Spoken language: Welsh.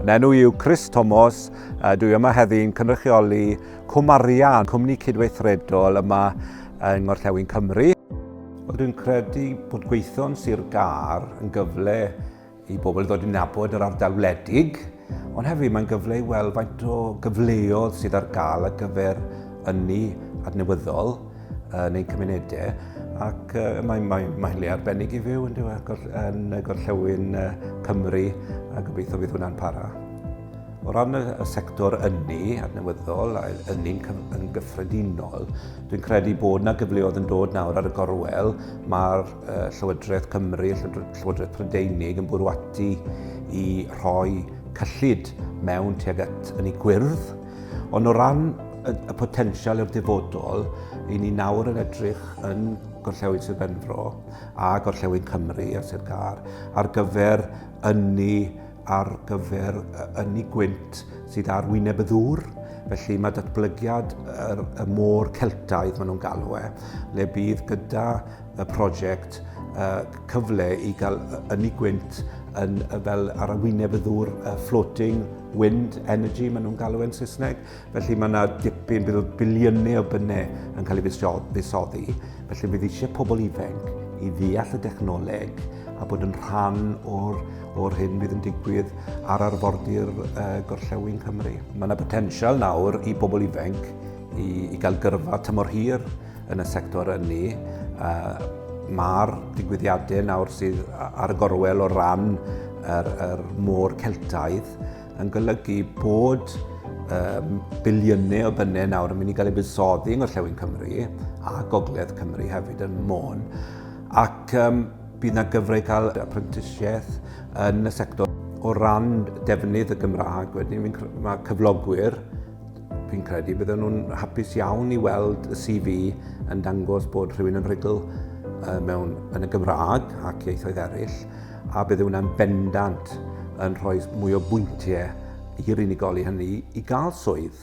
Enw yw Cris Tomos, dwi yma heddiw'n cynrychioli Cwmarian, cwmni cydweithredol yma yng Ngorllewin Cymru. Dwi'n credu bod gweithio'n Sir Gar yn gyfle i bobl ddod i nabod yr ardal wledig, ond hefyd mae'n gyfle i weld faint o gyfleoedd sydd ar gael ar gyfer ynni adnewyddol neu cymunedau, ac mae'n le arbennig i fyw yn Gorllewin Cymru, a gobeithio bydd hwnna'n para. O ran y sector ynni adnewyddol a ynni'n gyffredinol, dwi'n credu bod yna gyfleoedd yn dod nawr ar y gorwel. Mae'r Llywodraeth Cymru, Llywodraeth Prydeinig yn bwrw ati i rhoi cyllid mewn tuag at ynni gwyrdd. Ond o ran y potensial i'r dyfodol, i ni nawr yn edrych yn Gorllewin Sir Benfro a Gorllewin Cymru a Sir Gar ar gyfer ynni gwynt sydd ar wyneb y ddŵr. Felly mae datblygiad y môr Celtaidd maen nhw'n galw le bydd gyda y prosiect cyfle i gael ynni gwynt fel ar y wyneb y ddŵr, floating wind energy maen nhw'n galw yn Saesneg. Felly mae yna dipyn, bydd biliynau o bynnau yn cael ei fuddsoddi. Felly bydd eisiau pobl ifanc i ddeall y dechnoleg a bod yn rhan o'r hyn bydd yn digwydd ar arfordir Gorllewin Cymru. Mae yna potensial nawr i bobl ifanc i gael gyrfa tymor hir yn y sector ynni. Mae'r digwyddiadau nawr sydd ar y gorwel o ran yr môr Celtaidd yn golygu bod biliynau o bynnau nawr yn mynd i gael ei buddsoddi yng Ngorllewin Cymru a Gogledd Cymru hefyd yn Môn. Ac bydd yna gyfle i cael apprentisiaeth yn y sector o ran defnydd y Gymraeg. Wedyn mae cyflogwyr, fi'n credu, bydden nhw'n hapus iawn i weld y CV yn dangos bod rhywun yn rhugl yn y Gymraeg ac ieithoedd eraill, a bydd hwnna'n bendant yn rhoi mwy o bwyntiau i'r unigolyn hynny i gael swydd.